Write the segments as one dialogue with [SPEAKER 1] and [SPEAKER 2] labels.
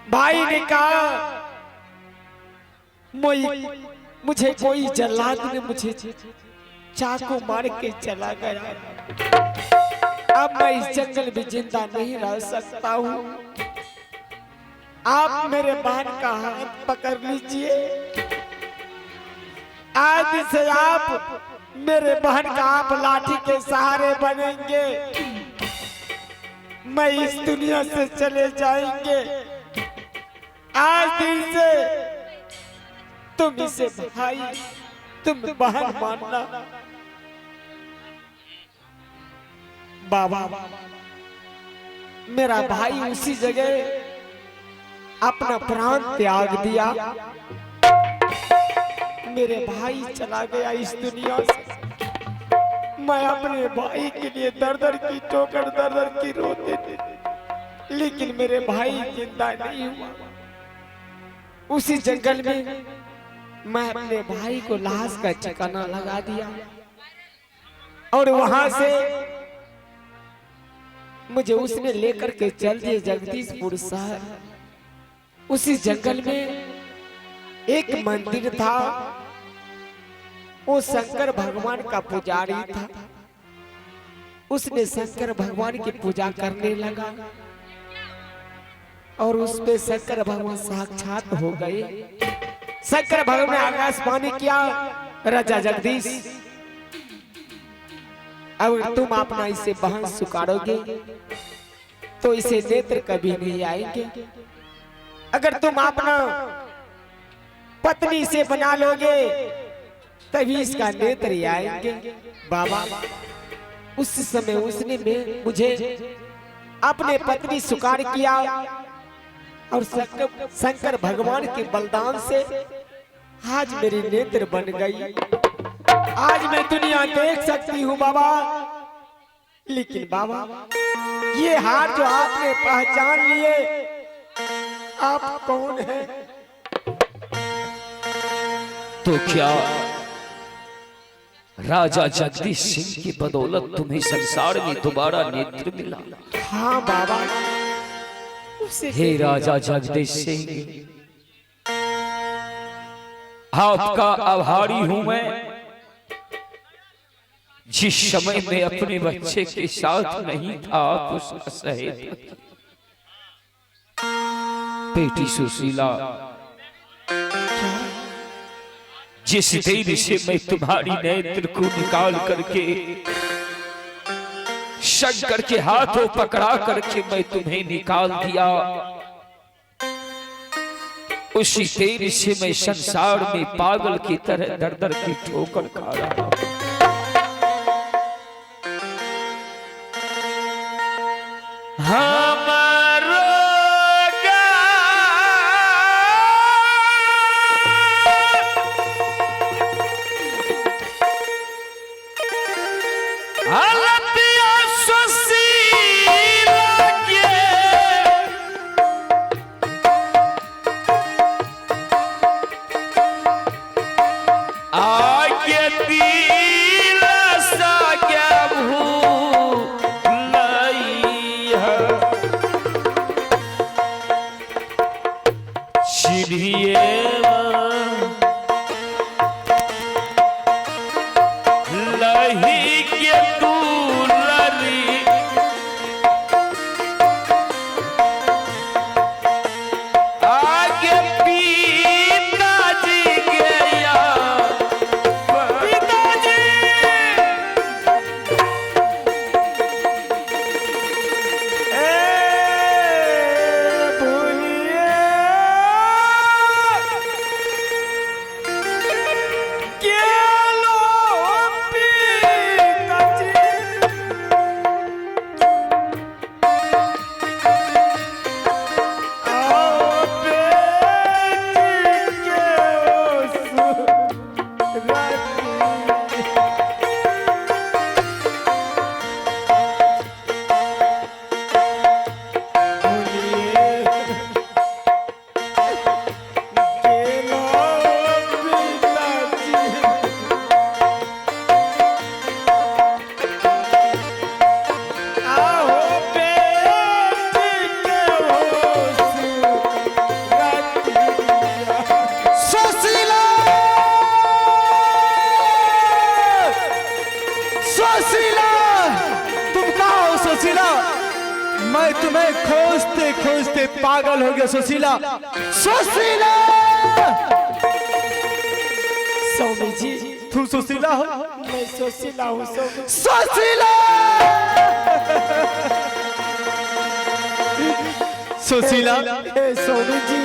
[SPEAKER 1] भाई ने कहा मुझे कोई जल्लाद ने मुझे चाकू मार के चला गया। अब मैं इस जंगल में जिंदा नहीं रह सकता हूँ। आप मेरे बहन का हाथ पकड़ लीजिए। आज से आप मेरे बहन का आप लाठी के सहारे बनेंगे। मैं इस दुनिया से चले जाएंगे। आज दिन से तुम इसे भाई तुम बहन मानना। बाबा मेरा भाई उसी जगह अपना प्राण त्याग दिया। मेरे भाई चला गया इस दुनिया से। मैं अपने भाई के लिए दर दर की ठोकर दर दर की रोते थे, लेकिन मेरे भाई जिंदा नहीं हुआ। उसी जंगल में मैं अपने भाई को लाश का ठिकाना लगा दिया और वहां से मुझे उसने लेकर के चल दिए जगदीशपुर शहर। उसी जंगल में एक मंदिर था। वो शंकर भगवान का पुजारी था। उसने शंकर भगवान की पूजा करने लगा और उस पे शंकर भगवान साक्षात हो गए। शंकर भगवान ने आकाशवाणी किया, राजा जगदीश अगर तुम अपना इसे बहन स्वीकारोगे तो इसे नेत्र कभी नहीं आएंगे। अगर तुम अपना पत्नी से बना लोगे तभी इसका नेत्र आएंगे। बाबा उस समय उसने मुझे अपने पत्नी स्वीकार किया और शंकर भगवान के बलिदान से आज मेरी नेत्र बन गई। आज मैं दुनिया देख सकती हूँ बाबा। लेकिन बाबा ये हार जो आपने पहचान लिए, आप कौन हैं?
[SPEAKER 2] तो क्या राजा जगदीश सिंह की बदौलत तुम्हें संसार में दोबारा नेत्र मिला?
[SPEAKER 1] हाँ बाबा।
[SPEAKER 2] हे राजा जगदीश सिंह, आपका आभारी हूं मैं। जिस समय में अपने बच्चे के साथ नहीं था आप उसका सहेत बेटी सुशीला, जिस देर से मैं तुम्हारी नेत्र को निकाल करके शंकर के हाथों पकड़ा करके मैं तुम्हें निकाल दिया, उसी देर से मैं संसार में पागल की तरह दर दर की ठोकर खा रहा हूं।
[SPEAKER 3] खोजते पागल हो गया सुशीला। सुशीला
[SPEAKER 1] स्वामी जी,
[SPEAKER 3] तू सुशीला हो?
[SPEAKER 1] मैं सुशीला हूँ स्वामी।
[SPEAKER 3] सुशीला सुशीला
[SPEAKER 1] स्वामी जी,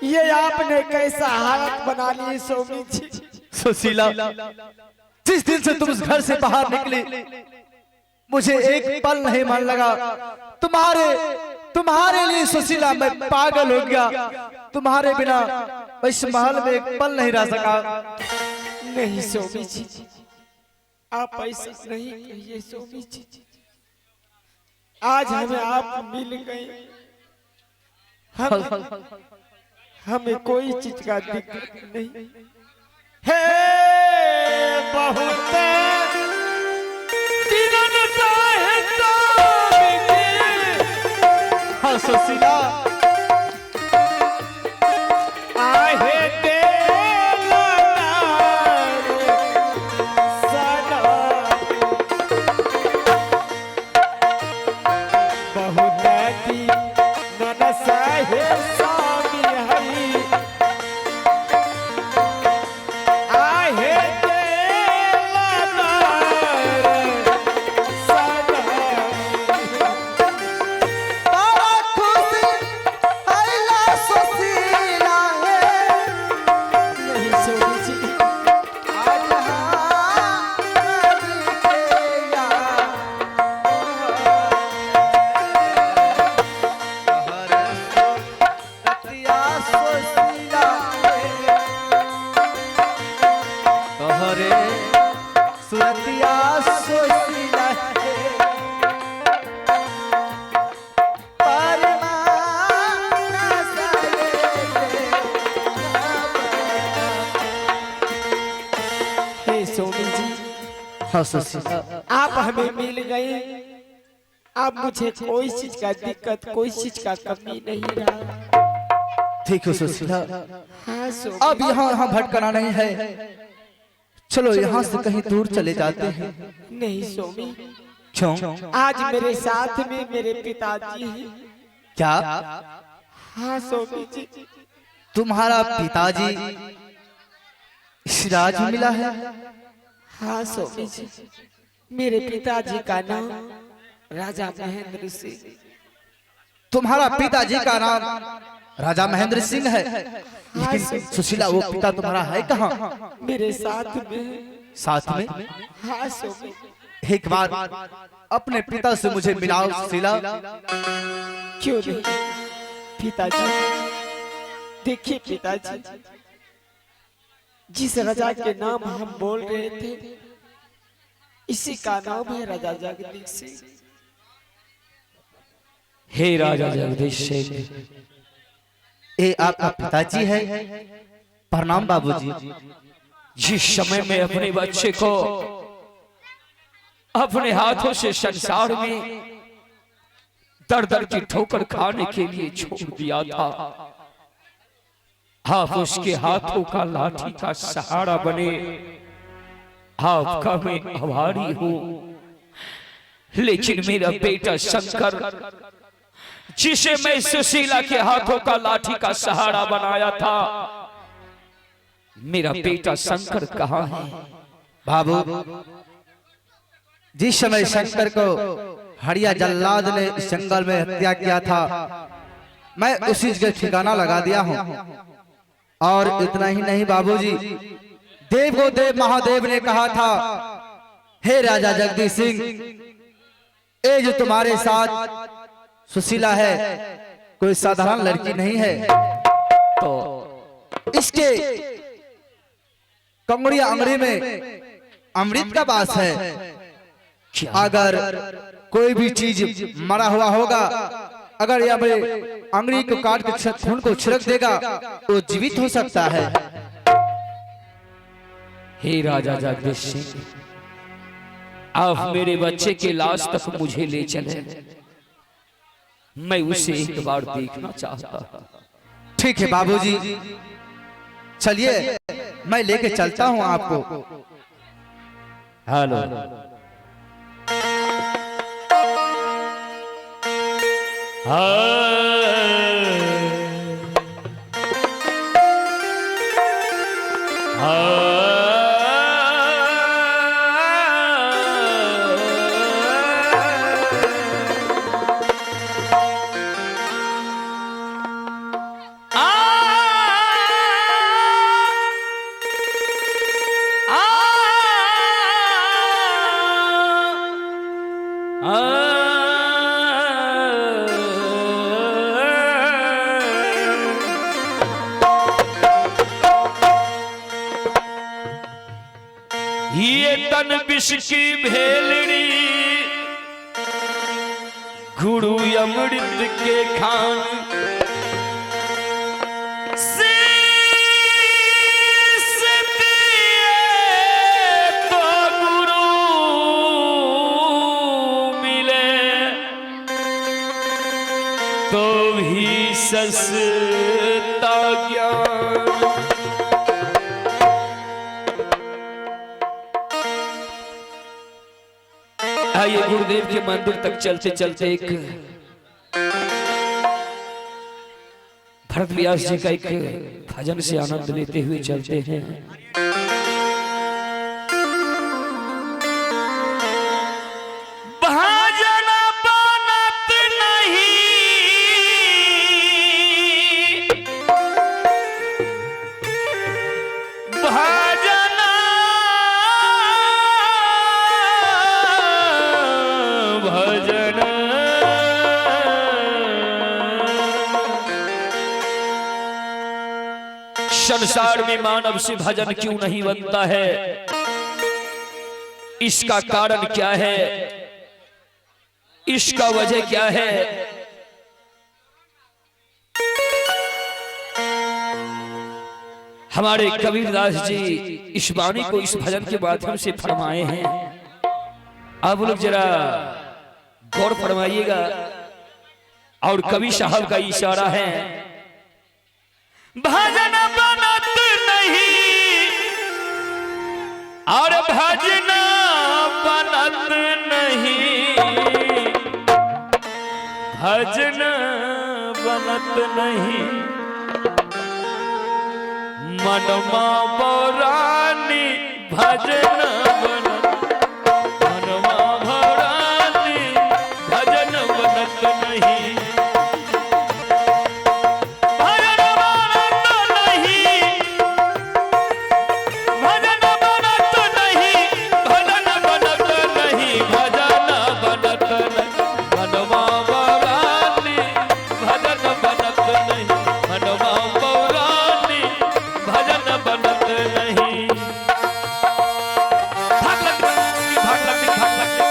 [SPEAKER 1] ये आपने कैसा हालत बना ली स्वामी जी।
[SPEAKER 3] सुशीला, जिस दिन से तुम उस घर से बाहर निकली मुझे एक पल नहीं मन लगा। तुम्हारे लिए सुशीला मैं पागल हो गया। तुम्हारे बिना इस महल में एक पल नहीं रह सका।
[SPEAKER 1] नहीं स्वामी जी, आप ऐसा नहीं कहिए स्वामी जी। आज हमें आप मिल गए, हमें कोई चीज का दिक्कत नहीं है। बहुत
[SPEAKER 3] हाँ सुशीला,
[SPEAKER 1] आहे आप हमें मिल गए। अब मुझे कोई चीज का दिक्कत, कोई चीज का कमी नहीं रहा।
[SPEAKER 3] ठीक है सुशीला,
[SPEAKER 1] हाँ
[SPEAKER 3] अब यहाँ भटकना नहीं है। चलो यहाँ से कहीं दूर चले जाते हैं।
[SPEAKER 1] नहीं स्वामी,
[SPEAKER 3] क्यों?
[SPEAKER 1] आज मेरे साथ में मेरे पिताजी हैं।
[SPEAKER 3] क्या?
[SPEAKER 1] हाँ स्वामी जी,
[SPEAKER 3] तुम्हारा पिताजी इस राज में मिला है?
[SPEAKER 1] हाँ स्वामी जी, मेरे पिताजी का नाम राजा महेंद्र सिंह।
[SPEAKER 3] तुम्हारा पिताजी का नाम राजा महेंद्र सिंह है, लेकिन सुशीला वो पिता तुम्हारा है कहाँ?
[SPEAKER 1] मेरे साथ में।
[SPEAKER 3] साथ में?
[SPEAKER 1] हाँ स्वामी।
[SPEAKER 3] एक बार अपने पिता से मुझे मिलाओ सुशीला।
[SPEAKER 1] क्यों नहीं पिताजी? देखिए पिताजी, जिस राजा के नाम हम बोल रहे थे इसी का नाम है राजा जगदीश सिंह।
[SPEAKER 2] हे राजा जगदीश सिंह,
[SPEAKER 3] ये आपका पिताजी है? प्रणाम बाबूजी।
[SPEAKER 2] जिस समय में अपने बच्चे को अपने हाथों से संसार में दर दर की ठोकर खाने के लिए छोड़ दिया था, आप उसके हाथों का लाठी का सहारा बने। आपका मैं आभारी हूं, लेकिन मेरा बेटा शंकर, जिसे मैं सुशीला के हाथों का लाठी का सहारा बनाया था, मेरा बेटा शंकर कहाँ है?
[SPEAKER 3] बाबू, जिस समय शंकर को हड़िया जल्लाद ने जंगल में हत्या किया था, मैं उसी जगह ठिकाना लगा दिया हूँ। और इतना ही नहीं बाबूजी, देव को देव महादेव ने कहा था, हे राजा जगदीश सिंह, ये जो तुम्हारे साथ सुशीला है कोई साधारण लड़की नहीं है। तो इसके कंगड़िया अंगड़ी में अमृत का वास है। अगर कोई भी चीज मरा हुआ होगा, अगर यह अंगड़ी को काट के खून को छिड़क देगा तो जीवित हो सकता है।
[SPEAKER 2] हे राजा जगदीश सिंह, आप मेरे बच्चे के लाश तक मुझे ले चले, मैं उसे एक बार देखना चाहता।
[SPEAKER 3] ठीक है बाबूजी, चलिए मैं लेके चलता हूँ आपको।
[SPEAKER 2] हेलो, ये तन विष की भेलड़ी गुरु अमृत के खान शीश दिए तो गुरु मिले तो भी सस्ता ज्ञान। आइए गुरुदेव के मंदिर तक चलते चलते एक भरत व्यास जी का एक भजन से आनंद लेते हुए चलते हैं। भजन बनत नहीं भजन भजन संसार में मानव से भजन क्यों नहीं बनता है, इसका कारण क्या है, इसका वजह क्या है? हमारे कबीरदास जी इस वाणी को इस भजन के माध्यम से फरमाए हैं। आप लोग जरा गौर फरमाइएगा। और कवि साहब का इशारा है, भजन बनत नहीं और भजन बनत नहीं, भजन बनत नहीं, मनमा बोरानी भजन बनत, मनमा बोरानी भजन बनत नहीं, भजन बनत नहीं, भजन बनत नहीं, भजन बनत नहीं, भजन बनत नहीं, मनमा बोरानी भजन बनत नहीं, मनमा बोरानी भजन बनत नहीं। भाग लगते भाग लगते भाग लगते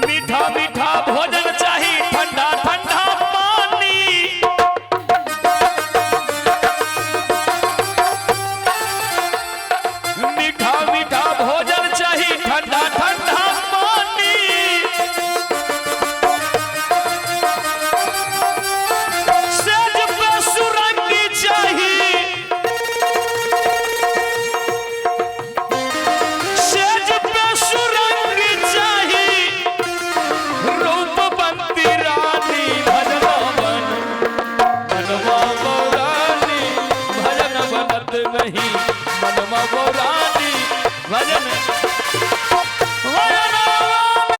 [SPEAKER 2] मीठा मीठा भोजन चाहिए, ठंडा ठंडा पानी, मीठा मीठा भोजन चाहिए, ठंडा ठंडा पानी, सेज पे सुरंगी चाहिए, सेज पे सुरंगी चाहिए, रूपवंती रानी भजन बन, मनवा बोरानी भजन बनत नहीं, मनवा बोरानी